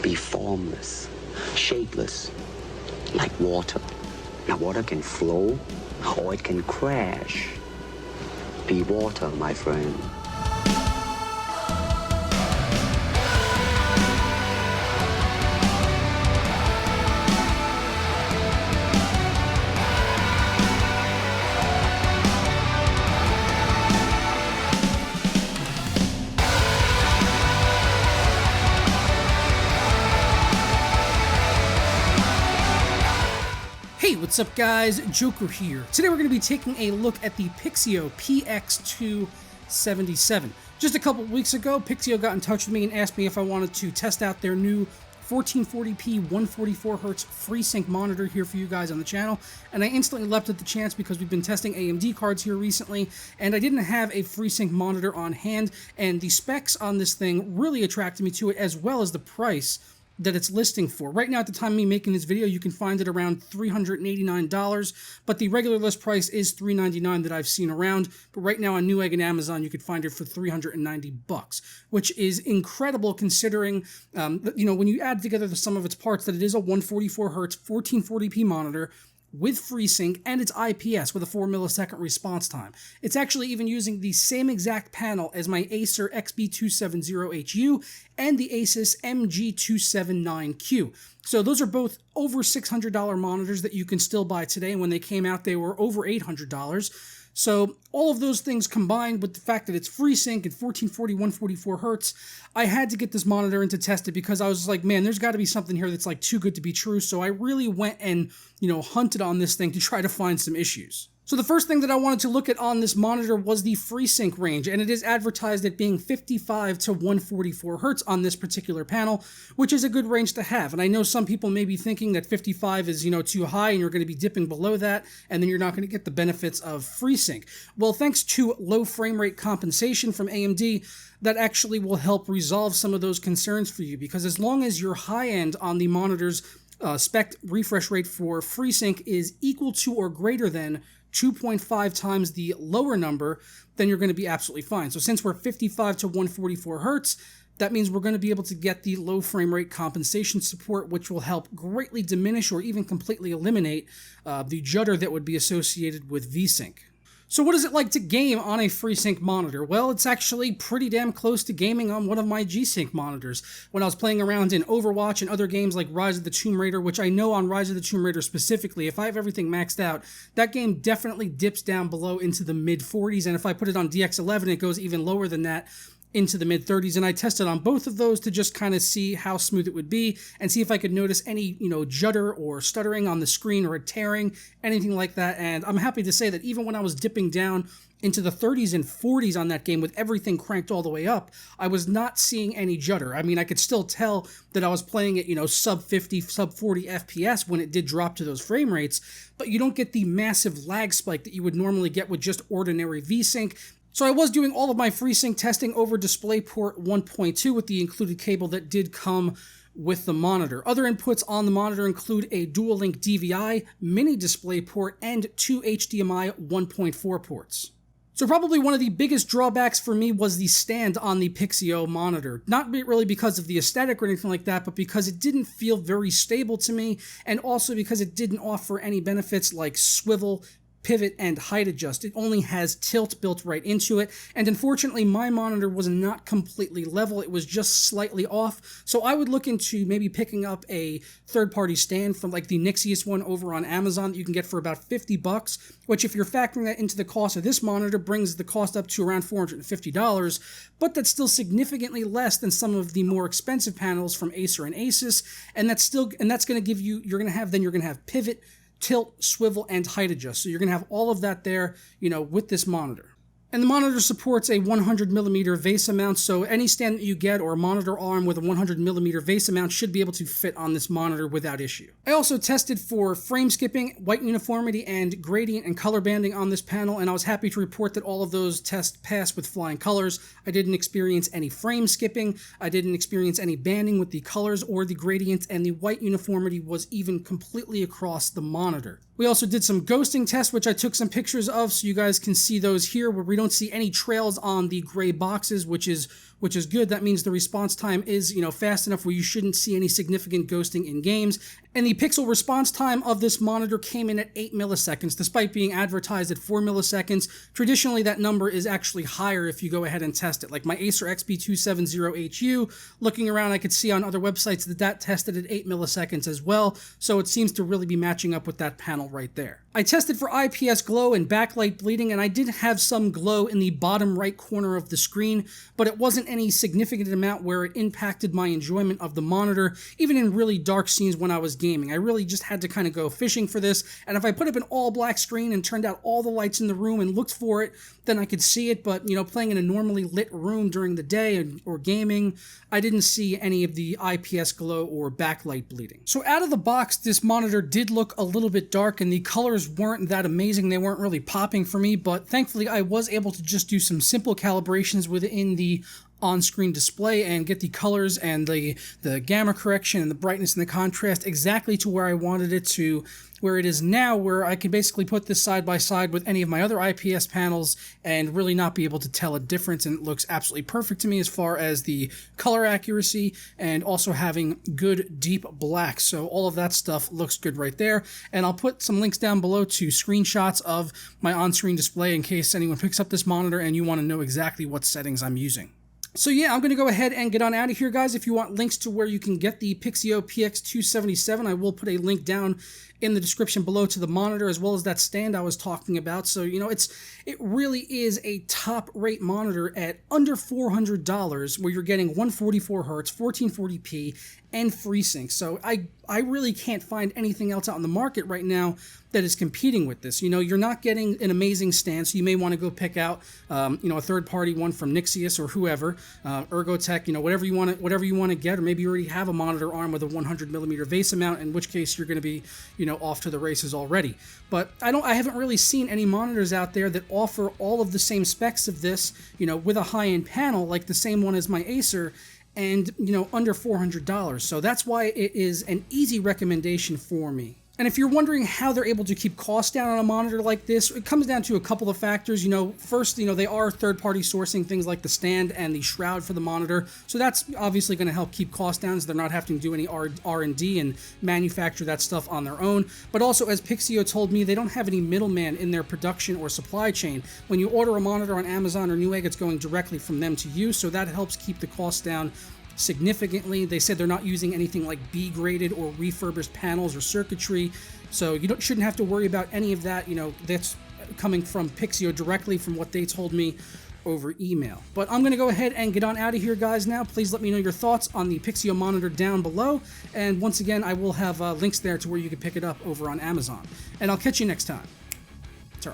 Be formless, shapeless, like water. Now, water can flow, or it can crash. Be water, my friend. Hey, what's up guys, Joker here. Today we're going to be taking a look at the Pixio PX277. Just a couple weeks ago, Pixio got in touch with me and asked me if I wanted to test out their new 1440p 144Hz FreeSync monitor here for you guys on the channel, and I instantly leapt at the chance because we've been testing AMD cards here recently, and I didn't have a FreeSync monitor on hand, and the specs on this thing really attracted me to it, as well as the price that it's listing for. Right now, at the time of me making this video, you can find it around $389, but the regular list price is $399 that I've seen around. But right now on Newegg and Amazon, you could find it for $390, which is incredible considering, when you add together the sum of its parts, that it is a 144Hz 1440p monitor with FreeSync, and it's IPS with a 4 millisecond response time. It's actually even using the same exact panel as my Acer XB270HU and the Asus MG279Q. So those are both over $600 monitors that you can still buy today, and when they came out they were over $800. So all of those things combined with the fact that it's FreeSync and 1440, 144Hz, I had to get this monitor in to test it because I was like, man, there's got to be something here that's like too good to be true. So I really went and, hunted on this thing to try to find some issues. So the first thing that I wanted to look at on this monitor was the FreeSync range, and it is advertised at being 55 to 144 Hz on this particular panel, which is a good range to have. And I know some people may be thinking that 55 is, too high and you're going to be dipping below that, and then you're not going to get the benefits of FreeSync. Well, thanks to low frame rate compensation from AMD, that actually will help resolve some of those concerns for you, because as long as your high end on the monitor's spec refresh rate for FreeSync is equal to or greater than 2.5 times the lower number, then you're going to be absolutely fine. So since we're 55 to 144 Hz, that means we're going to be able to get the low frame rate compensation support, which will help greatly diminish or even completely eliminate the judder that would be associated with VSync. So what is it like to game on a FreeSync monitor? Well, it's actually pretty damn close to gaming on one of my G-Sync monitors. When I was playing around in Overwatch and other games like Rise of the Tomb Raider, which I know on Rise of the Tomb Raider specifically, if I have everything maxed out, that game definitely dips down below into the mid-40s, and if I put it on DX11, it goes even lower than that, into the mid-30s, and I tested on both of those to just kind of see how smooth it would be and see if I could notice any, judder or stuttering on the screen or a tearing, anything like that. And I'm happy to say that even when I was dipping down into the 30s and 40s on that game with everything cranked all the way up, I was not seeing any judder. I mean, I could still tell that I was playing at, sub 50, sub 40 FPS when it did drop to those frame rates, but you don't get the massive lag spike that you would normally get with just ordinary VSync. So I was doing all of my FreeSync testing over DisplayPort 1.2 with the included cable that did come with the monitor. Other inputs on the monitor include a dual-link DVI, mini DisplayPort, and 2 HDMI 1.4 ports. So probably one of the biggest drawbacks for me was the stand on the Pixio monitor. Not really because of the aesthetic or anything like that, but because it didn't feel very stable to me, and also because it didn't offer any benefits like swivel, pivot, and height adjust. It only has tilt built right into it, and unfortunately my monitor was not completely level. It was just slightly off, so I would look into maybe picking up a third-party stand from like the Nixius one over on Amazon that you can get for about $50, which if you're factoring that into the cost of this monitor brings the cost up to around $450, but that's still significantly less than some of the more expensive panels from Acer and Asus, and that's going to give you, you're going to have pivot, tilt, swivel, and height adjust. So you're going to have all of that there, with this monitor. And the monitor supports a 100mm VESA mount, so any stand that you get or a monitor arm with a 100mm VESA mount should be able to fit on this monitor without issue. I also tested for frame skipping, white uniformity, and gradient and color banding on this panel, and I was happy to report that all of those tests passed with flying colors. I didn't experience any frame skipping, I didn't experience any banding with the colors or the gradient, and the white uniformity was even completely across the monitor. We also did some ghosting tests, which I took some pictures of, so you guys can see those here, where we don't see any trails on the gray boxes, which is which is good. That means the response time is, fast enough where you shouldn't see any significant ghosting in games. And the pixel response time of this monitor came in at 8 milliseconds, despite being advertised at 4 milliseconds. Traditionally, that number is actually higher if you go ahead and test it. Like my Acer XP270HU, looking around, I could see on other websites that tested at 8 milliseconds as well, so it seems to really be matching up with that panel right there. I tested for IPS glow and backlight bleeding, and I did have some glow in the bottom right corner of the screen, but it wasn't any significant amount where it impacted my enjoyment of the monitor, even in really dark scenes when I was gaming. I really just had to kind of go fishing for this, and if I put up an all black screen and turned out all the lights in the room and looked for it, then I could see it, but playing in a normally lit room during the day or gaming, I didn't see any of the IPS glow or backlight bleeding. So out of the box, this monitor did look a little bit dark, and the colors weren't that amazing. They weren't really popping for me, but thankfully I was able to just do some simple calibrations within the on-screen display and get the colors and the gamma correction and the brightness and the contrast exactly to where I wanted it to, where it is now, where I can basically put this side by side with any of my other IPS panels and really not be able to tell a difference, and it looks absolutely perfect to me as far as the color accuracy and also having good deep black. So all of that stuff looks good right there, and I'll put some links down below to screenshots of my on-screen display in case anyone picks up this monitor and you want to know exactly what settings I'm using. So yeah, I'm going to go ahead and get on out of here, guys. If you want links to where you can get the Pixio PX277, I will put a link down in the description below to the monitor, as well as that stand I was talking about. So, it really is a top-rate monitor at under $400, where you're getting 144 Hz, 1440p, and FreeSync. So I really can't find anything else out in the market right now that is competing with this. You're not getting an amazing stand, so you may want to go pick out, a third-party one from Nixius or whoever, Ergotech, whatever you want to get, or maybe you already have a monitor arm with a 100mm VESA mount, in which case you're going to be, off to the races already. But I haven't really seen any monitors out there that offer all of the same specs of this, with a high-end panel, like the same one as my Acer, and, under $400. So that's why it is an easy recommendation for me. And if you're wondering how they're able to keep costs down on a monitor like this, it comes down to a couple of factors. First, they are third-party sourcing things like the stand and the shroud for the monitor. So that's obviously going to help keep costs down, so they're not having to do any R&D and manufacture that stuff on their own. But also, as Pixio told me, they don't have any middleman in their production or supply chain. When you order a monitor on Amazon or Newegg, it's going directly from them to you, so that helps keep the costs down significantly. They said they're not using anything like B-graded or refurbished panels or circuitry, so you shouldn't have to worry about any of that. That's coming from Pixio directly from what they told me over email. But I'm going to go ahead and get on out of here, guys, now. Please let me know your thoughts on the Pixio monitor down below, and once again, I will have links there to where you can pick it up over on Amazon. And I'll catch you next time. Ciao.